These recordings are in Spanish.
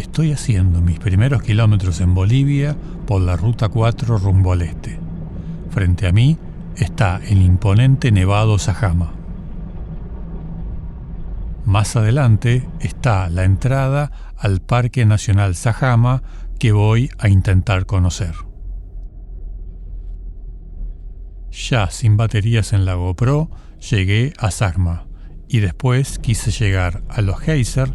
Estoy haciendo mis primeros kilómetros en Bolivia por la Ruta 4 rumbo al este. Frente a mí está el imponente Nevado Sajama. Más adelante está la entrada al Parque Nacional Sajama que voy a intentar conocer. Ya sin baterías en la GoPro, llegué a Sajma y después quise llegar a los Geyser,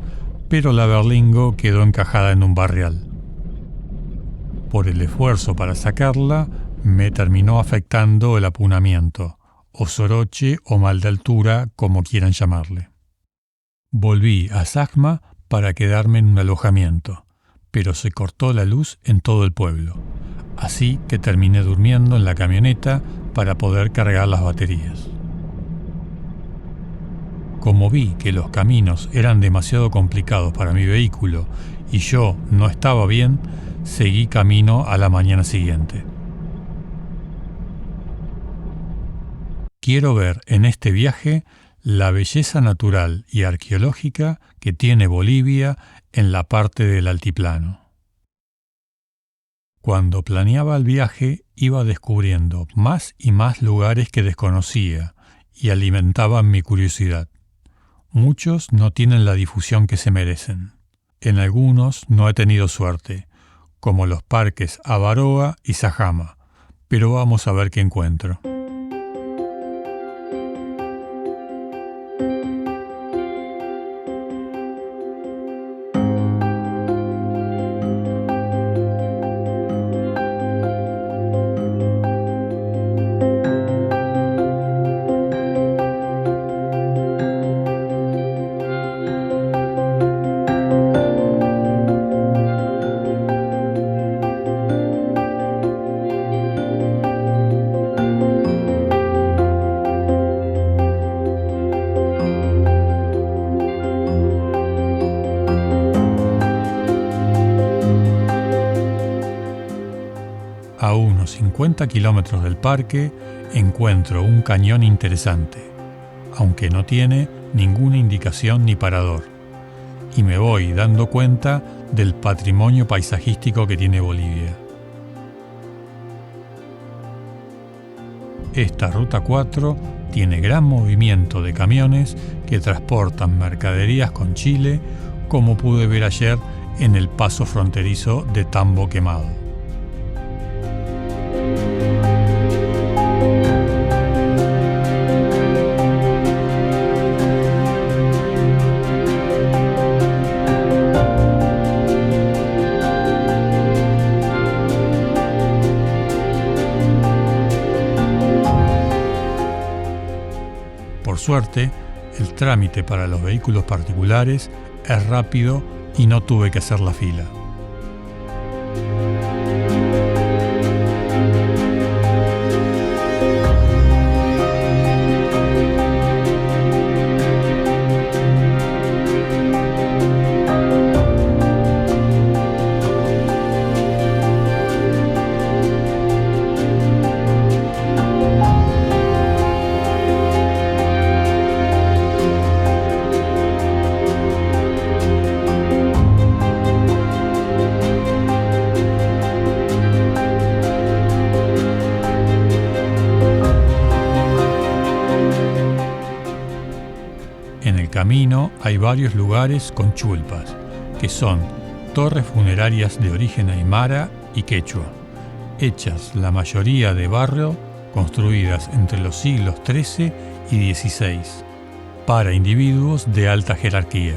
pero la Berlingo quedó encajada en un barrial. Por el esfuerzo para sacarla, me terminó afectando el apunamiento, o soroche o mal de altura, como quieran llamarle. Volví a Sajma para quedarme en un alojamiento, pero se cortó la luz en todo el pueblo, así que terminé durmiendo en la camioneta para poder cargar las baterías. Como vi que los caminos eran demasiado complicados para mi vehículo y yo no estaba bien, seguí camino a la mañana siguiente. Quiero ver en este viaje la belleza natural y arqueológica que tiene Bolivia en la parte del altiplano. Cuando planeaba el viaje, iba descubriendo más y más lugares que desconocía y alimentaban mi curiosidad. Muchos no tienen la difusión que se merecen. En algunos no he tenido suerte, como los parques Avaroa y Sajama, pero vamos a ver qué encuentro. A unos 50 kilómetros del parque encuentro un cañón interesante, aunque no tiene ninguna indicación ni parador, y me voy dando cuenta del patrimonio paisajístico que tiene Bolivia. Esta Ruta 4 tiene gran movimiento de camiones que transportan mercaderías con Chile, como pude ver ayer en el paso fronterizo de Tambo Quemado. Por suerte, el trámite para los vehículos particulares es rápido y no tuve que hacer la fila. En el camino hay varios lugares con chulpas, que son torres funerarias de origen aymara y quechua, hechas la mayoría de barro, construidas entre los siglos XIII y XVI, para individuos de alta jerarquía.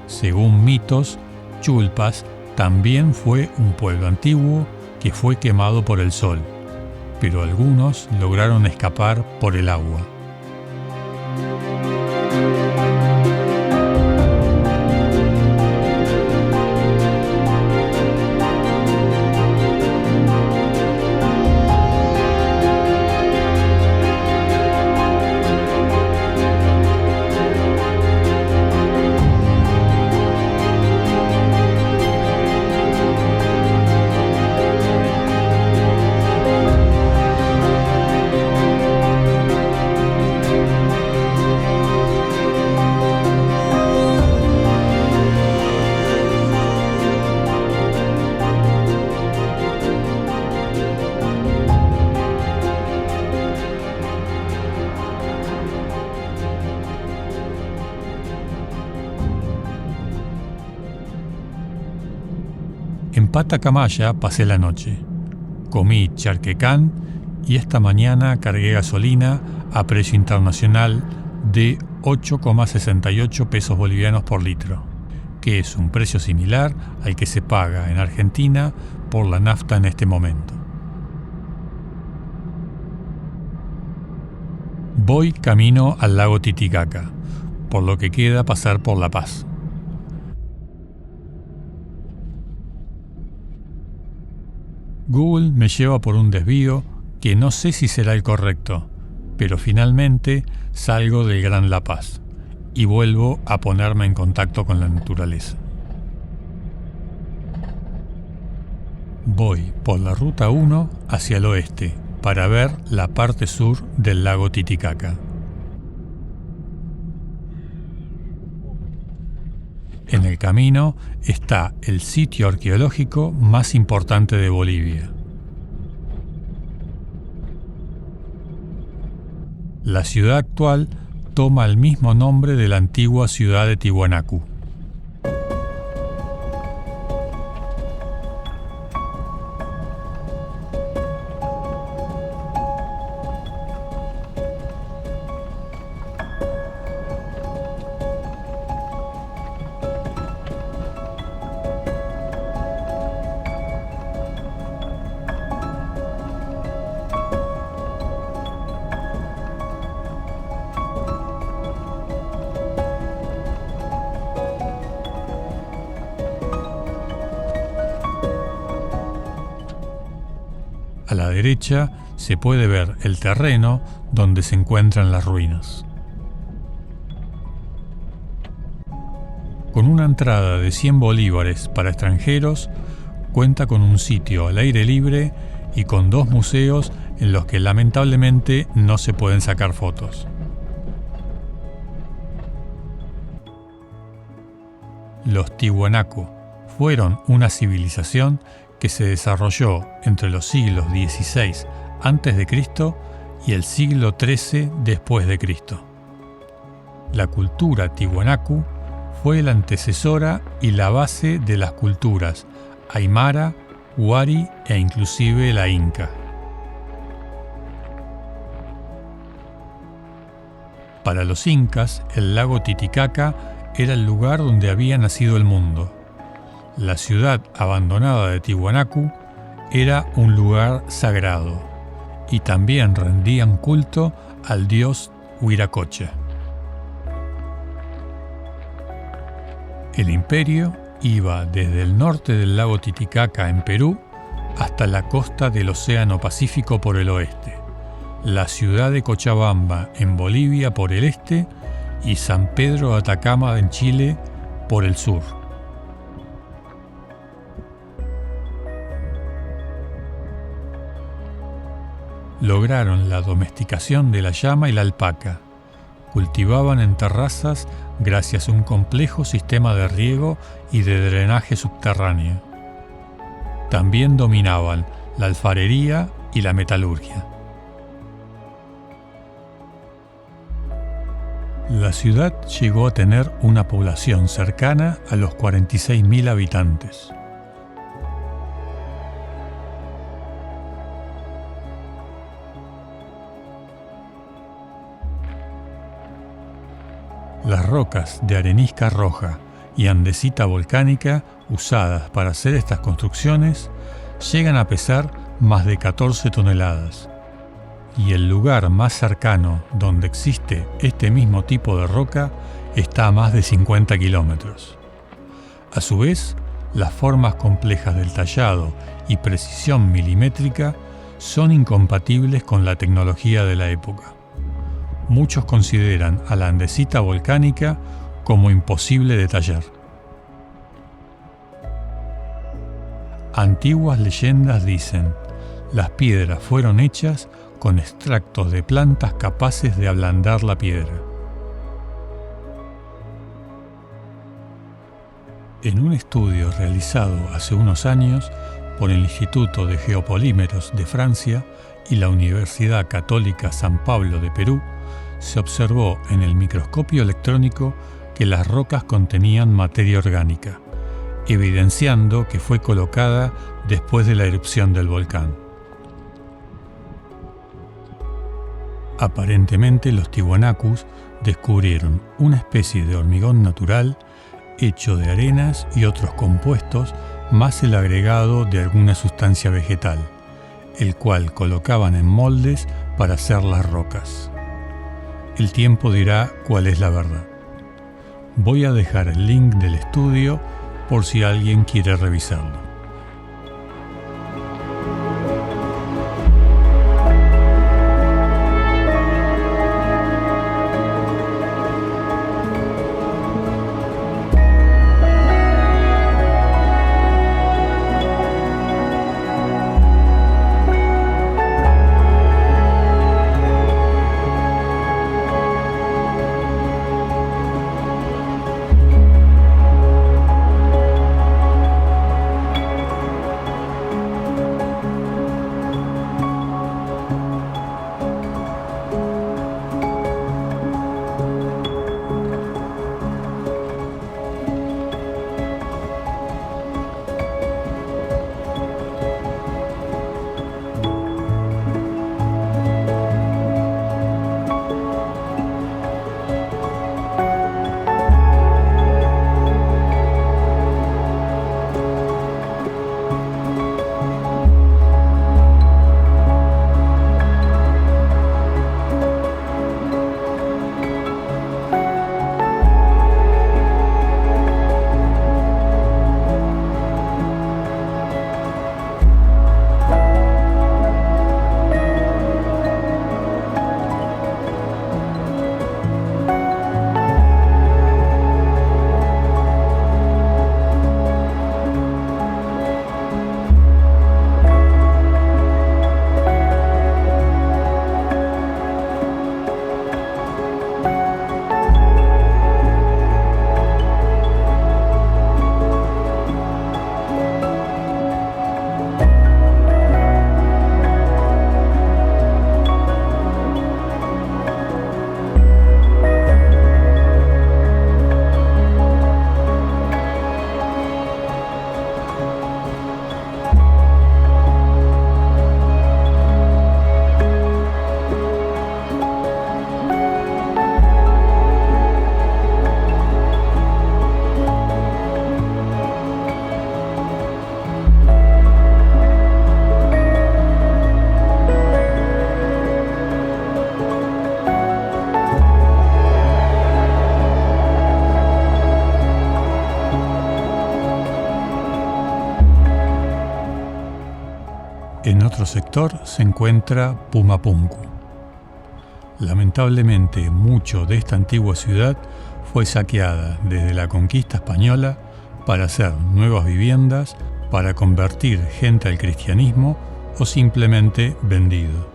Según mitos, Chulpas también fue un pueblo antiguo que fue quemado por el sol, pero algunos lograron escapar por el agua. Patacamaya pasé la noche. Comí charquecán y esta mañana cargué gasolina a precio internacional de 8,68 pesos bolivianos por litro, que es un precio similar al que se paga en Argentina por la nafta en este momento. Voy camino al lago Titicaca, por lo que queda pasar por La Paz. Google me lleva por un desvío que no sé si será el correcto, pero finalmente salgo del Gran La Paz y vuelvo a ponerme en contacto con la naturaleza. Voy por la ruta 1 hacia el oeste para ver la parte sur del lago Titicaca. En el camino está el sitio arqueológico más importante de Bolivia. La ciudad actual toma el mismo nombre de la antigua ciudad de Tiwanaku. A la derecha se puede ver el terreno donde se encuentran las ruinas. Con una entrada de 100 bolívares para extranjeros, cuenta con un sitio al aire libre y con 2 museos en los que lamentablemente no se pueden sacar fotos. Los Tiwanaku fueron una civilización que se desarrolló entre los siglos XVI a.C. y el siglo XIII después de Cristo. La cultura Tiwanaku fue la antecesora y la base de las culturas Aymara, Wari e inclusive la Inca. Para los incas, el lago Titicaca era el lugar donde había nacido el mundo. La ciudad abandonada de Tiwanaku era un lugar sagrado y también rendían culto al dios Huiracocha. El imperio iba desde el norte del lago Titicaca en Perú hasta la costa del Océano Pacífico por el oeste, la ciudad de Cochabamba en Bolivia por el este y San Pedro de Atacama en Chile por el sur. Lograron la domesticación de la llama y la alpaca. Cultivaban en terrazas gracias a un complejo sistema de riego y de drenaje subterráneo. También dominaban la alfarería y la metalurgia. La ciudad llegó a tener una población cercana a los 46.000 habitantes. Las rocas de arenisca roja y andesita volcánica usadas para hacer estas construcciones llegan a pesar más de 14 toneladas. Y el lugar más cercano donde existe este mismo tipo de roca está a más de 50 kilómetros. A su vez, las formas complejas del tallado y precisión milimétrica son incompatibles con la tecnología de la época. Muchos consideran a la andesita volcánica como imposible de tallar. Antiguas leyendas dicen: las piedras fueron hechas con extractos de plantas capaces de ablandar la piedra. En un estudio realizado hace unos años por el Instituto de Geopolímeros de Francia y la Universidad Católica San Pablo de Perú, se observó en el microscopio electrónico que las rocas contenían materia orgánica, evidenciando que fue colocada después de la erupción del volcán. Aparentemente los tiwanakus descubrieron una especie de hormigón natural hecho de arenas y otros compuestos más el agregado de alguna sustancia vegetal, el cual colocaban en moldes para hacer las rocas. El tiempo dirá cuál es la verdad. Voy a dejar el link del estudio por si alguien quiere revisarlo. En otro sector se encuentra Pumapunku. Lamentablemente, mucho de esta antigua ciudad fue saqueada desde la conquista española para hacer nuevas viviendas, para convertir gente al cristianismo o simplemente vendido.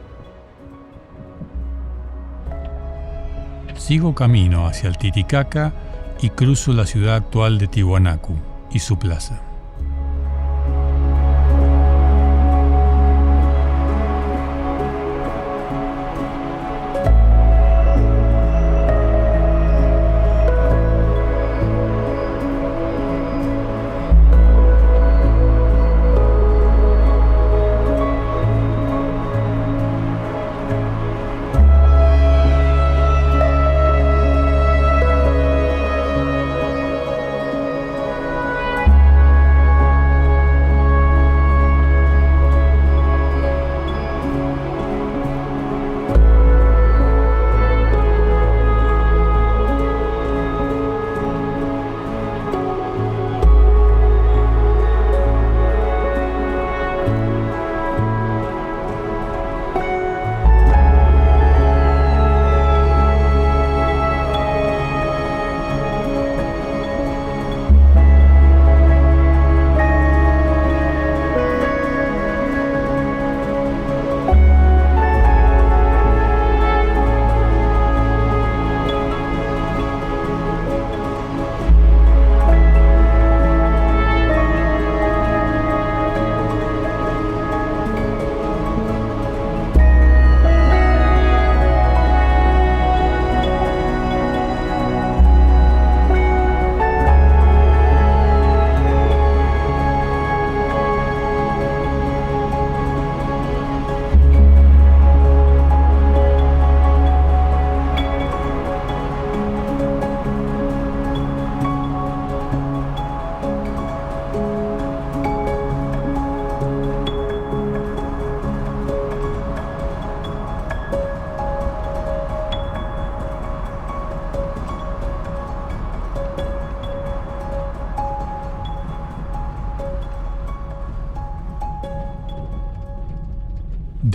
Sigo camino hacia el Titicaca y cruzo la ciudad actual de Tiwanaku y su plaza.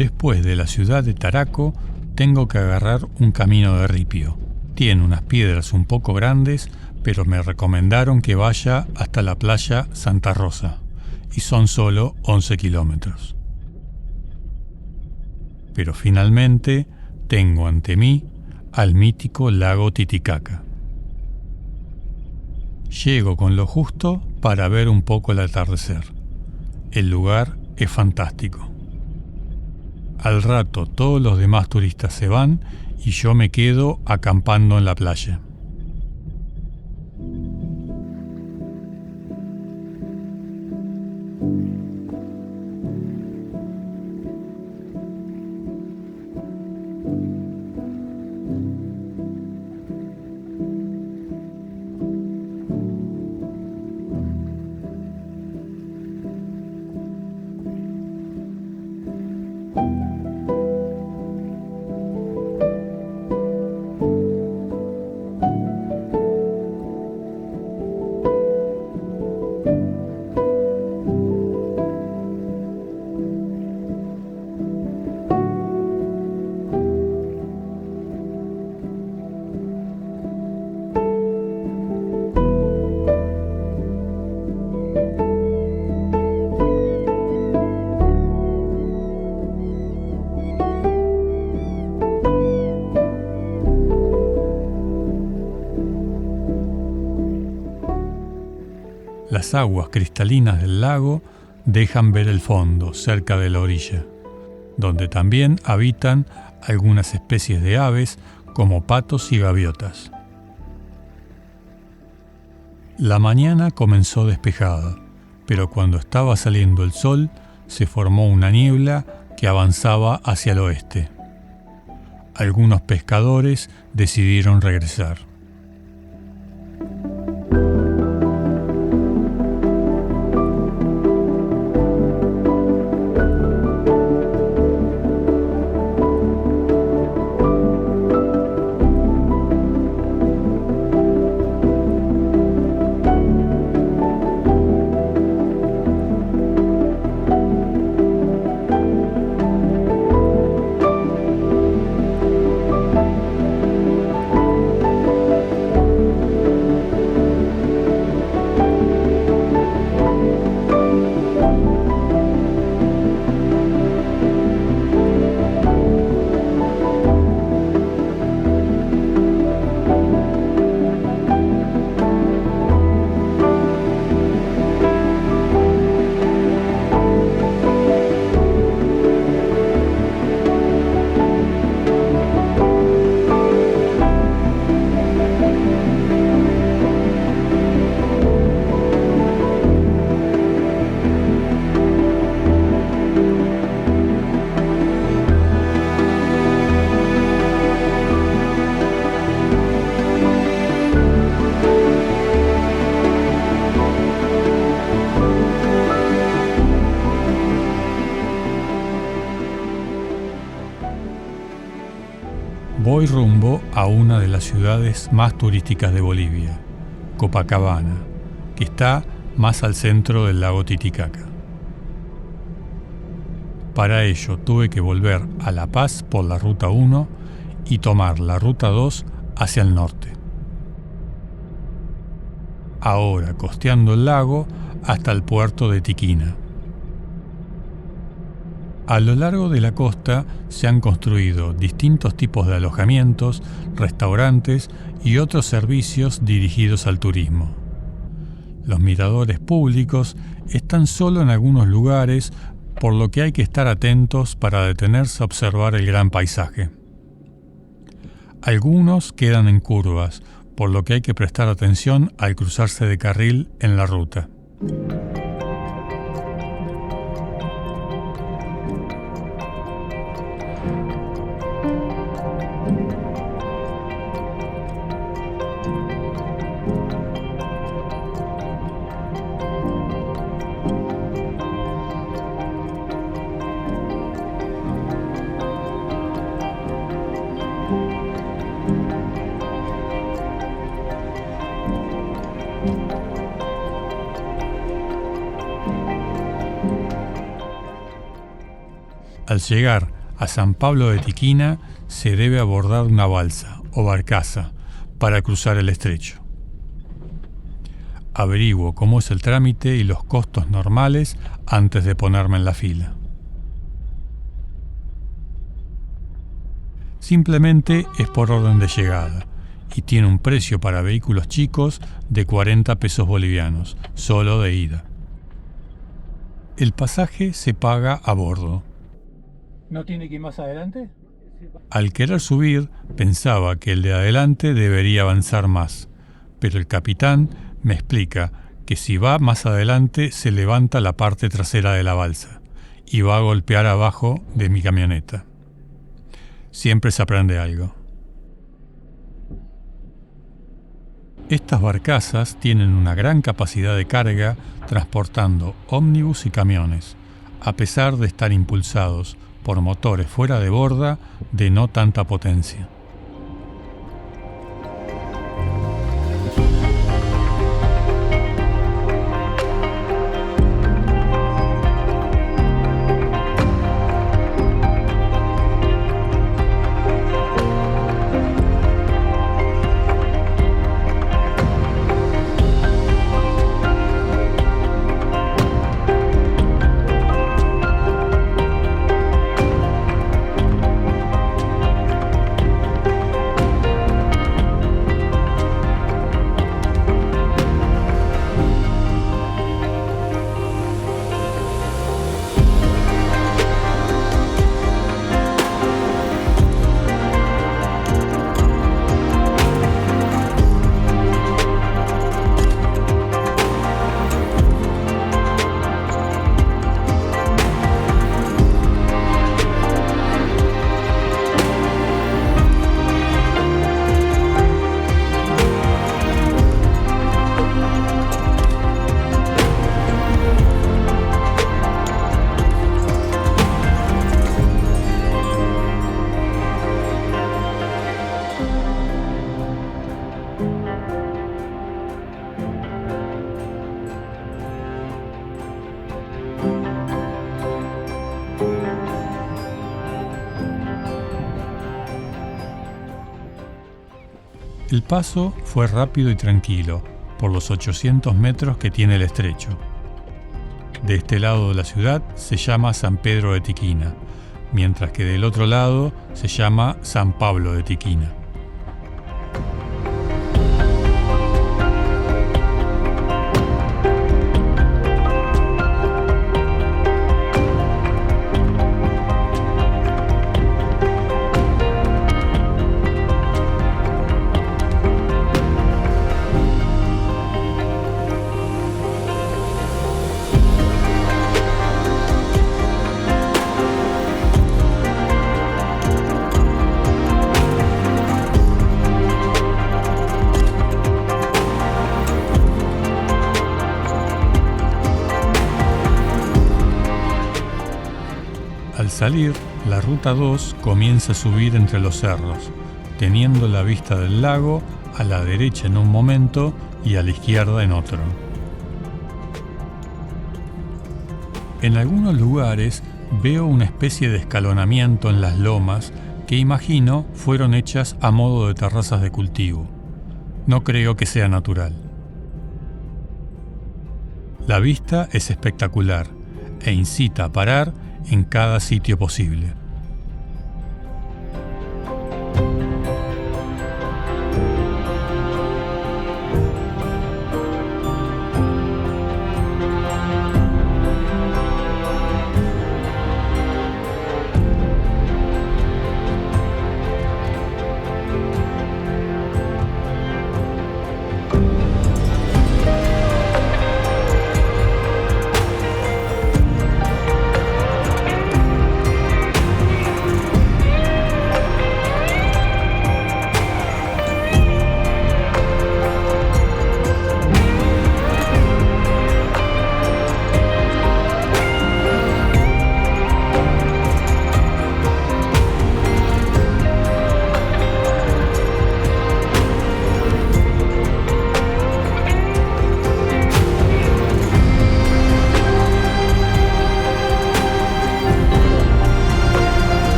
Después de la ciudad de Taraco, tengo que agarrar un camino de ripio. Tiene unas piedras un poco grandes, pero me recomendaron que vaya hasta la playa Santa Rosa, y son solo 11 kilómetros. Pero finalmente tengo ante mí al mítico lago Titicaca. Llego con lo justo para ver un poco el atardecer. El lugar es fantástico. Al rato todos los demás turistas se van y yo me quedo acampando en la playa. Las aguas cristalinas del lago dejan ver el fondo cerca de la orilla, donde también habitan algunas especies de aves como patos y gaviotas. La mañana comenzó despejada, pero cuando estaba saliendo el sol se formó una niebla que avanzaba hacia el oeste. Algunos pescadores decidieron regresar. Voy rumbo a una de las ciudades más turísticas de Bolivia, Copacabana, que está más al centro del lago Titicaca. Para ello tuve que volver a La Paz por la Ruta 1 y tomar la Ruta 2 hacia el norte. Ahora costeando el lago hasta el puerto de Tiquina. A lo largo de la costa se han construido distintos tipos de alojamientos, restaurantes y otros servicios dirigidos al turismo. Los miradores públicos están solo en algunos lugares, por lo que hay que estar atentos para detenerse a observar el gran paisaje. Algunos quedan en curvas, por lo que hay que prestar atención al cruzarse de carril en la ruta. Al llegar a San Pablo de Tiquina se debe abordar una balsa o barcaza para cruzar el estrecho. Averiguo cómo es el trámite y los costos normales antes de ponerme en la fila. Simplemente es por orden de llegada y tiene un precio para vehículos chicos de 40 pesos bolivianos, solo de ida. El pasaje se paga a bordo. ¿No tiene que ir más adelante? Al querer subir, pensaba que el de adelante debería avanzar más, pero el capitán me explica que si va más adelante se levanta la parte trasera de la balsa y va a golpear abajo de mi camioneta. Siempre se aprende algo. Estas barcazas tienen una gran capacidad de carga transportando ómnibus y camiones, a pesar de estar impulsados por motores fuera de borda de no tanta potencia. El paso fue rápido y tranquilo, por los 800 metros que tiene el estrecho. De este lado de la ciudad se llama San Pedro de Tiquina, mientras que del otro lado se llama San Pablo de Tiquina. Al salir, la Ruta 2 comienza a subir entre los cerros, teniendo la vista del lago a la derecha en un momento y a la izquierda en otro. En algunos lugares veo una especie de escalonamiento en las lomas que imagino fueron hechas a modo de terrazas de cultivo. No creo que sea natural. La vista es espectacular e incita a parar en cada sitio posible.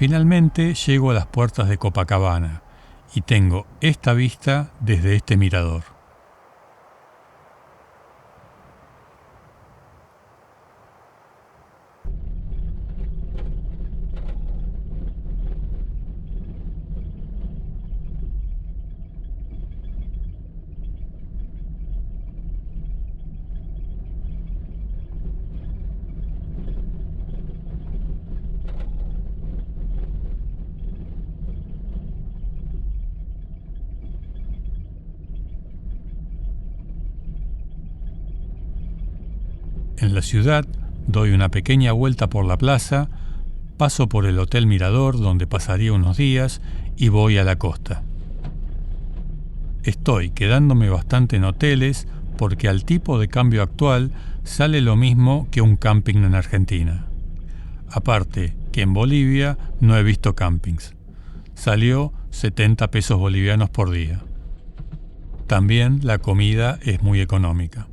Finalmente llego a las puertas de Copacabana y tengo esta vista desde este mirador. En la ciudad doy una pequeña vuelta por la plaza, paso por el Hotel Mirador donde pasaría unos días y voy a la costa. Estoy quedándome bastante en hoteles porque al tipo de cambio actual sale lo mismo que un camping en Argentina. Aparte que en Bolivia no he visto campings. Salió 70 pesos bolivianos por día. También la comida es muy económica.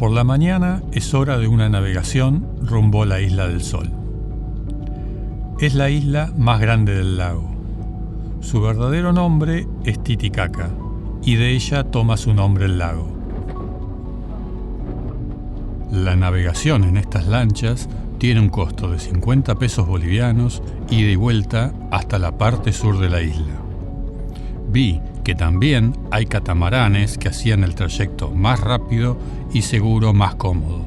Por la mañana es hora de una navegación rumbo a la Isla del Sol. Es la isla más grande del lago. Su verdadero nombre es Titicaca y de ella toma su nombre el lago. La navegación en estas lanchas tiene un costo de 50 pesos bolivianos ida y vuelta hasta la parte sur de la isla. Vi que también hay catamaranes que hacían el trayecto más rápido y seguro más cómodo,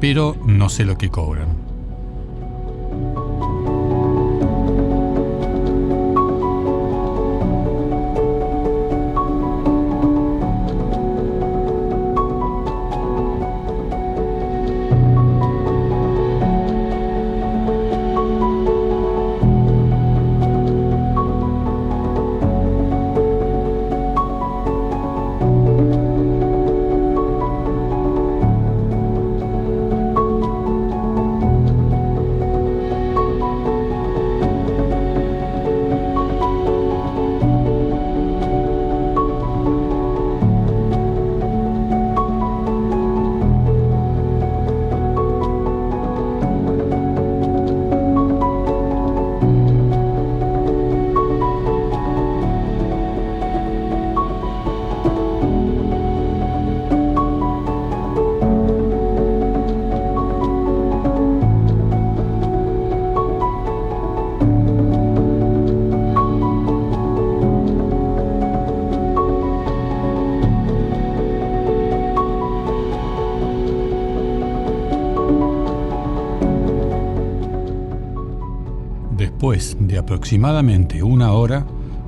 pero no sé lo que cobran. Después de aproximadamente una hora,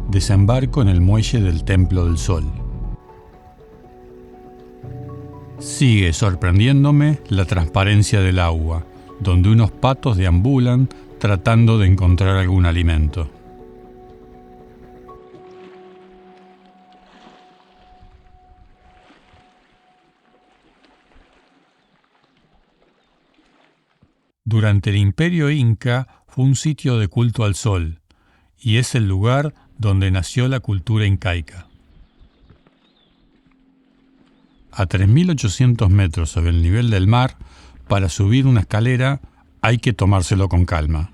desembarco en el muelle del Templo del Sol. Sigue sorprendiéndome la transparencia del agua, donde unos patos deambulan tratando de encontrar algún alimento. Durante el Imperio Inca fue un sitio de culto al sol, y es el lugar donde nació la cultura incaica. A 3.800 metros sobre el nivel del mar, para subir una escalera hay que tomárselo con calma.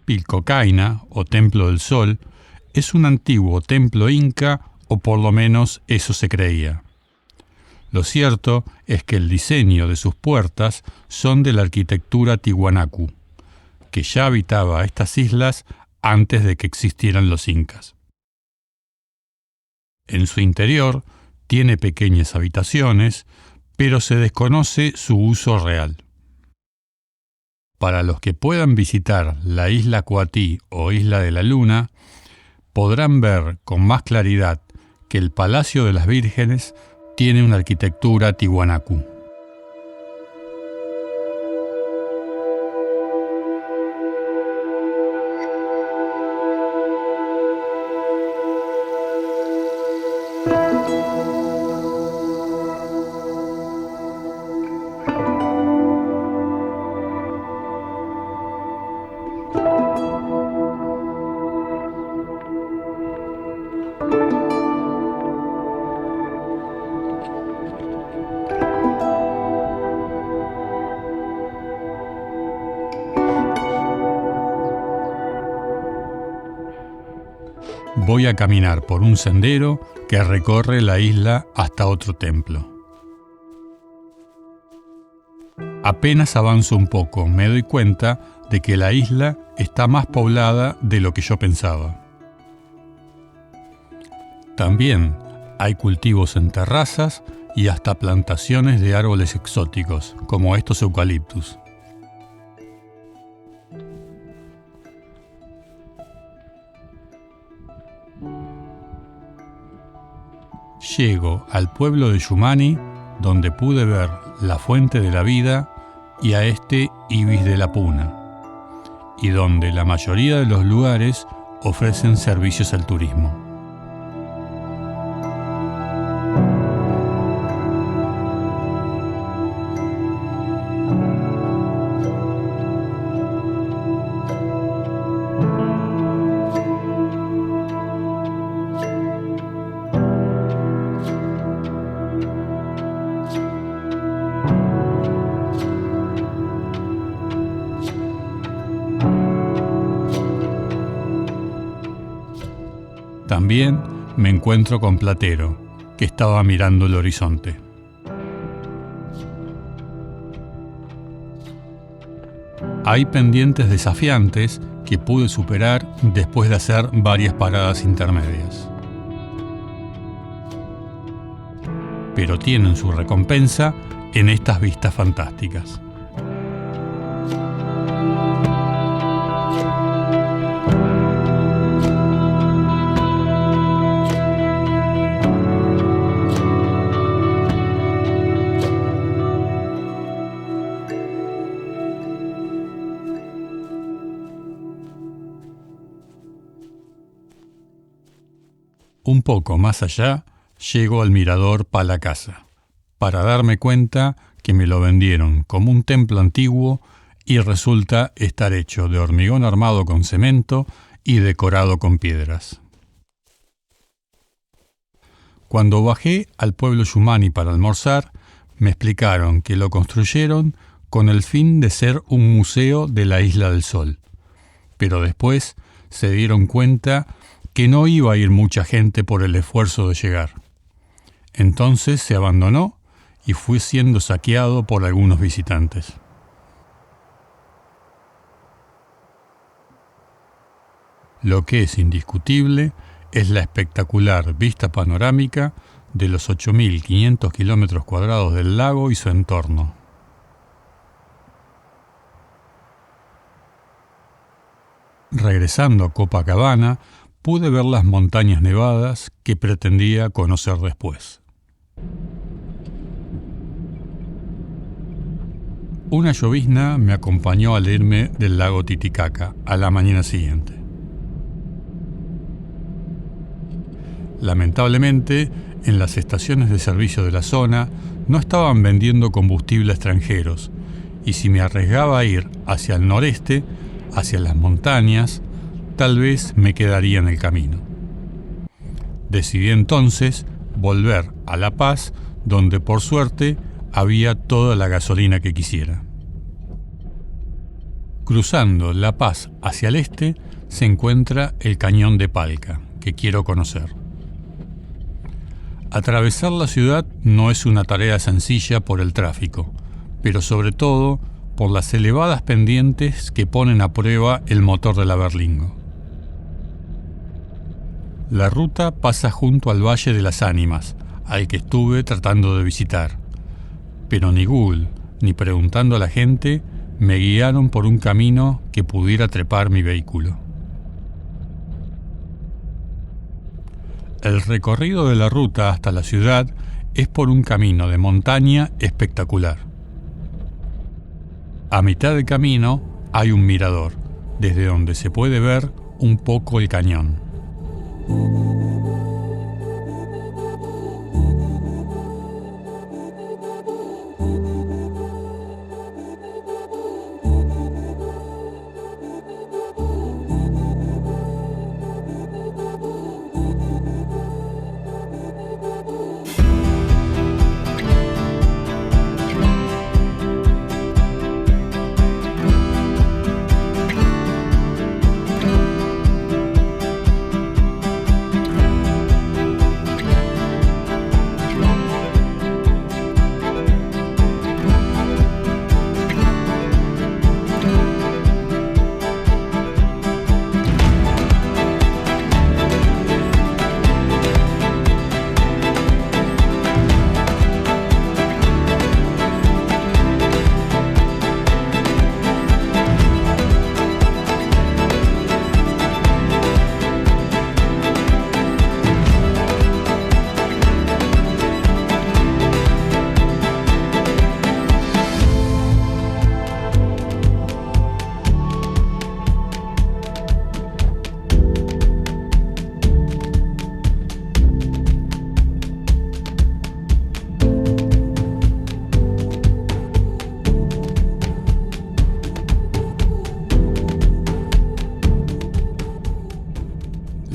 Pilcocaina, o Templo del Sol, es un antiguo templo inca, o por lo menos eso se creía. Lo cierto es que el diseño de sus puertas son de la arquitectura tiwanaku, que ya habitaba estas islas antes de que existieran los incas. En su interior tiene pequeñas habitaciones, pero se desconoce su uso real. Para los que puedan visitar la isla Coatí o Isla de la Luna, podrán ver con más claridad que el Palacio de las Vírgenes tiene una arquitectura tiwanaku. voy a caminar por un sendero que recorre la isla hasta otro templo. Apenas avanzo un poco, me doy cuenta de que la isla está más poblada de lo que yo pensaba. También hay cultivos en terrazas y hasta plantaciones de árboles exóticos, como estos eucaliptus. Llego al pueblo de Yumani, donde pude ver la fuente de la vida y a este ibis de la Puna, y donde la mayoría de los lugares ofrecen servicios al turismo. También me encuentro con Platero, que estaba mirando el horizonte. Hay pendientes desafiantes que pude superar después de hacer varias paradas intermedias. Pero tienen su recompensa en estas vistas fantásticas. Un poco más allá, llego al mirador Palacasa, para darme cuenta que me lo vendieron como un templo antiguo y resulta estar hecho de hormigón armado con cemento y decorado con piedras. Cuando bajé al pueblo Yumani para almorzar, me explicaron que lo construyeron con el fin de ser un museo de la Isla del Sol, pero después se dieron cuenta que no iba a ir mucha gente por el esfuerzo de llegar. Entonces se abandonó y fue siendo saqueado por algunos visitantes. Lo que es indiscutible es la espectacular vista panorámica de los 8.500 kilómetros cuadrados del lago y su entorno. Regresando a Copacabana, pude ver las montañas nevadas que pretendía conocer después. Una llovizna me acompañó al irme del lago Titicaca a la mañana siguiente. Lamentablemente, en las estaciones de servicio de la zona no estaban vendiendo combustible a extranjeros, y si me arriesgaba a ir hacia el noreste, hacia las montañas, tal vez me quedaría en el camino. Decidí entonces volver a La Paz, donde por suerte había toda la gasolina que quisiera. Cruzando La Paz hacia el este se encuentra el Cañón de Palca, que quiero conocer. Atravesar la ciudad no es una tarea sencilla por el tráfico, pero sobre todo por las elevadas pendientes que ponen a prueba el motor de la Berlingo. La ruta pasa junto al Valle de las Ánimas, al que estuve tratando de visitar, pero ni Google ni preguntando a la gente me guiaron por un camino que pudiera trepar mi vehículo. El recorrido de la ruta hasta la ciudad es por un camino de montaña espectacular. A mitad del camino hay un mirador, desde donde se puede ver un poco el cañón.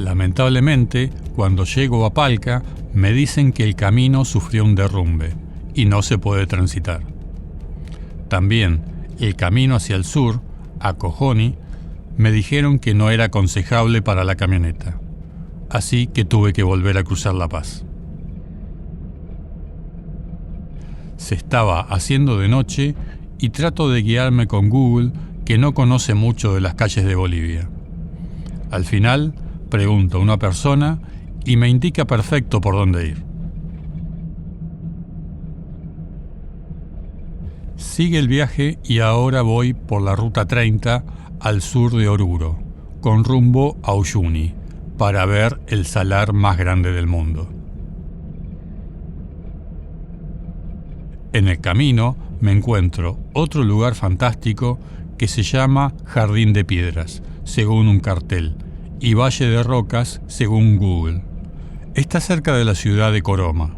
Lamentablemente, cuando llego a Palca, me dicen que el camino sufrió un derrumbe y no se puede transitar. También, el camino hacia el sur, a Cojoni, me dijeron que no era aconsejable para la camioneta, así que tuve que volver a cruzar La Paz. Se estaba haciendo de noche y trato de guiarme con Google, que no conoce mucho de las calles de Bolivia. Al final, pregunto a una persona y me indica perfecto por dónde ir. Sigue el viaje y ahora voy por la ruta 30 al sur de Oruro, con rumbo a Uyuni, para ver el salar más grande del mundo. En el camino me encuentro otro lugar fantástico que se llama Jardín de Piedras, según un cartel, y Valle de Rocas, según Google. Está cerca de la ciudad de Coroma.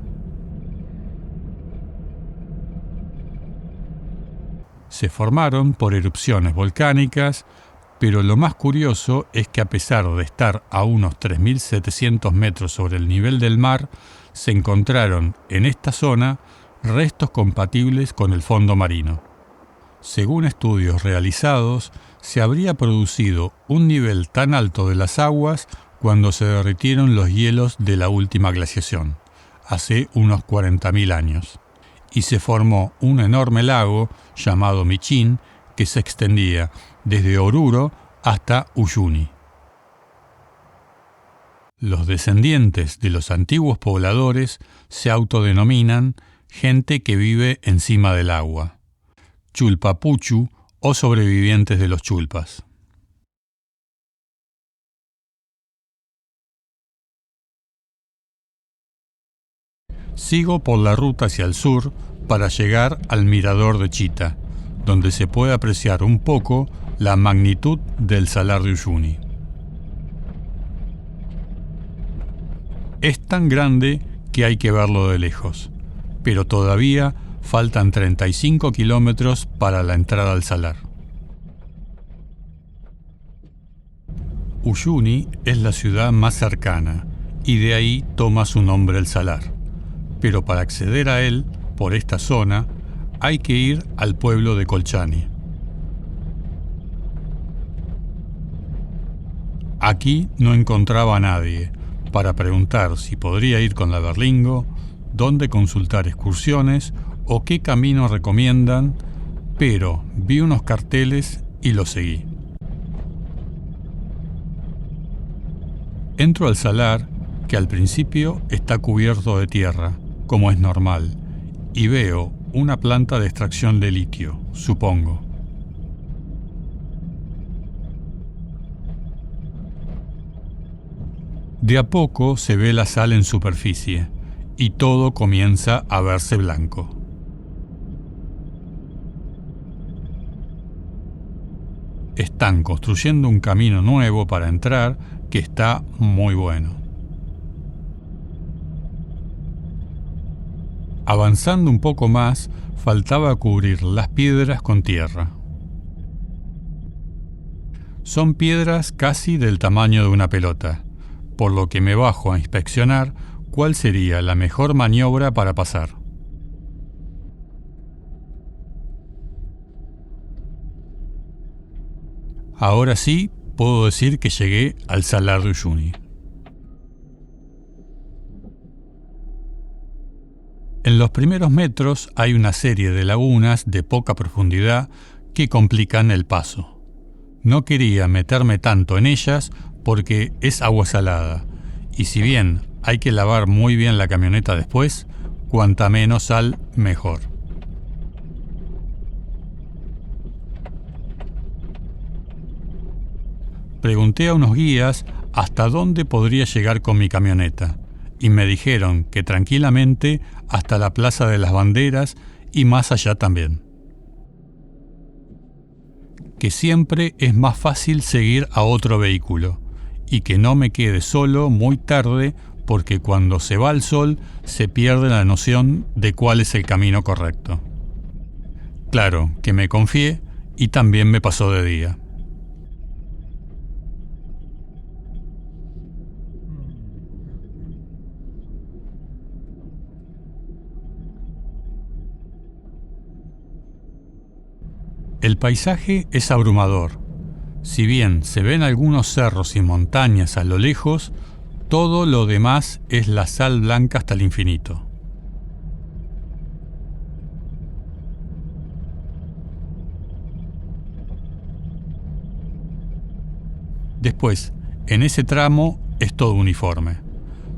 Se formaron por erupciones volcánicas, pero lo más curioso es que a pesar de estar a unos 3.700 metros sobre el nivel del mar, se encontraron en esta zona restos compatibles con el fondo marino. Según estudios realizados, se habría producido un nivel tan alto de las aguas cuando se derritieron los hielos de la última glaciación, hace unos 40.000 años, y se formó un enorme lago llamado Michín que se extendía desde Oruro hasta Uyuni. Los descendientes de los antiguos pobladores se autodenominan gente que vive encima del agua, Chulpapuchu o sobrevivientes de los chulpas. Sigo por la ruta hacia el sur para llegar al mirador de Chita, donde se puede apreciar un poco la magnitud del salar de Uyuni. Es tan grande que hay que verlo de lejos, pero todavía faltan 35 kilómetros para la entrada al salar. Uyuni es la ciudad más cercana y de ahí toma su nombre el salar, pero para acceder a él, por esta zona, hay que ir al pueblo de Colchani. Aquí no encontraba a nadie para preguntar si podría ir con la Berlingo, dónde consultar excursiones o qué camino recomiendan, pero vi unos carteles y los seguí. Entro al salar, que al principio está cubierto de tierra, como es normal, y veo una planta de extracción de litio, supongo. De a poco se ve la sal en superficie, y todo comienza a verse blanco. Están construyendo un camino nuevo para entrar que está muy bueno. Avanzando un poco más, faltaba cubrir las piedras con tierra. Son piedras casi del tamaño de una pelota, por lo que me bajo a inspeccionar cuál sería la mejor maniobra para pasar. Ahora sí, puedo decir que llegué al salar de Uyuni. En los primeros metros hay una serie de lagunas de poca profundidad que complican el paso. No quería meterme tanto en ellas porque es agua salada, y si bien hay que lavar muy bien la camioneta después, cuanta menos sal, mejor. Pregunté a unos guías hasta dónde podría llegar con mi camioneta, y me dijeron que tranquilamente hasta la Plaza de las Banderas y más allá también. Que siempre es más fácil seguir a otro vehículo, y que no me quede solo muy tarde porque cuando se va el sol se pierde la noción de cuál es el camino correcto. Claro que me confié y también me pasó de día. El paisaje es abrumador. Si bien se ven algunos cerros y montañas a lo lejos, todo lo demás es la sal blanca hasta el infinito. Después, en ese tramo es todo uniforme.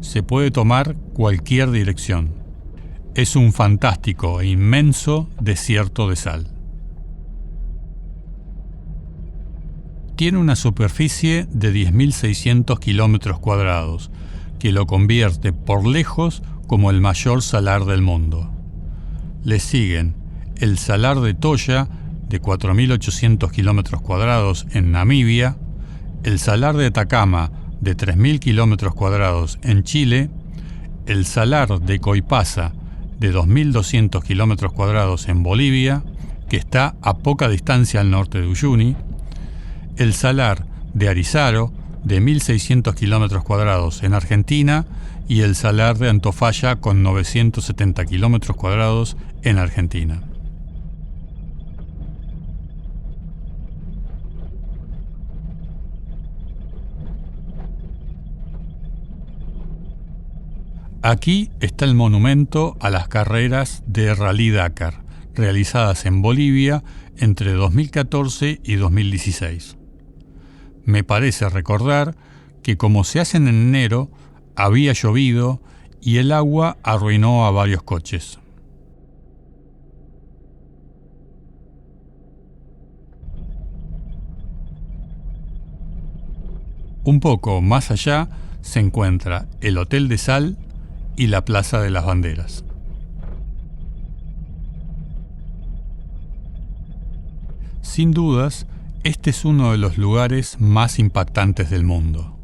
Se puede tomar cualquier dirección. Es un fantástico e inmenso desierto de sal. Tiene una superficie de 10.600 kilómetros cuadrados, que lo convierte por lejos como el mayor salar del mundo. Le siguen el salar de Toya, de 4.800 kilómetros cuadrados en Namibia, el salar de Atacama, de 3.000 kilómetros cuadrados en Chile, el salar de Coipasa, de 2.200 kilómetros cuadrados en Bolivia, que está a poca distancia al norte de Uyuni, el salar de Arizaro, de 1.600 kilómetros cuadrados en Argentina, y el salar de Antofalla, con 970 kilómetros cuadrados en Argentina. Aquí está el monumento a las carreras de Rally Dakar, realizadas en Bolivia entre 2014 y 2016. Me parece recordar que, como se hacen en enero, había llovido y el agua arruinó a varios coches. Un poco más allá se encuentra el Hotel de Sal y la Plaza de las Banderas. Sin dudas, este es uno de los lugares más impactantes del mundo.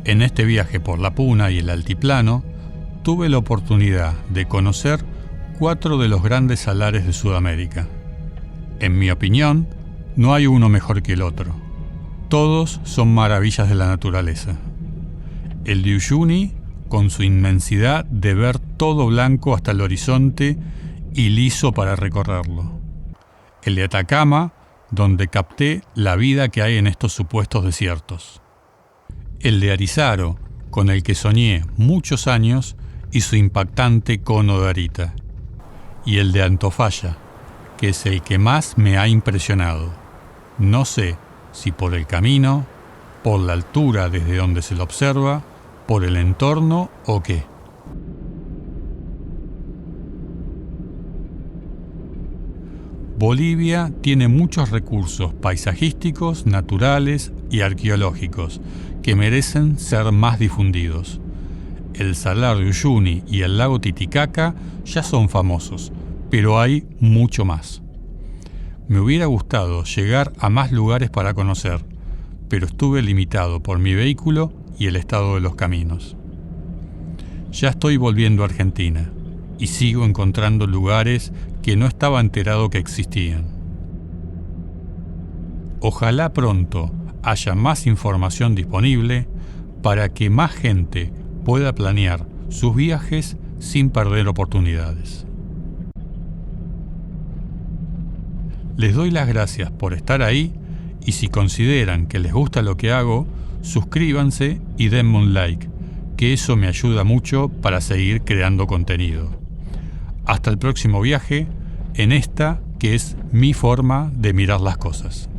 En este viaje por la Puna y el altiplano, tuve la oportunidad de conocer 4 de los grandes salares de Sudamérica. En mi opinión, no hay uno mejor que el otro. Todos son maravillas de la naturaleza. El de Uyuni, con su inmensidad de ver todo blanco hasta el horizonte y liso para recorrerlo. El de Atacama, donde capté la vida que hay en estos supuestos desiertos. El de Arizaro, con el que soñé muchos años, y su impactante cono de arita. Y el de Antofalla, que es el que más me ha impresionado. No sé si por el camino, por la altura desde donde se lo observa, por el entorno o qué. Bolivia tiene muchos recursos paisajísticos, naturales y arqueológicos que merecen ser más difundidos. El Salar de Uyuni y el lago Titicaca ya son famosos, pero hay mucho más. Me hubiera gustado llegar a más lugares para conocer, pero estuve limitado por mi vehículo y el estado de los caminos. Ya estoy volviendo a Argentina y sigo encontrando lugares que no estaba enterado que existían. Ojalá pronto haya más información disponible para que más gente pueda planear sus viajes sin perder oportunidades. Les doy las gracias por estar ahí y si consideran que les gusta lo que hago, suscríbanse y denme un like, que eso me ayuda mucho para seguir creando contenido. Hasta el próximo viaje, en esta que es mi forma de mirar las cosas.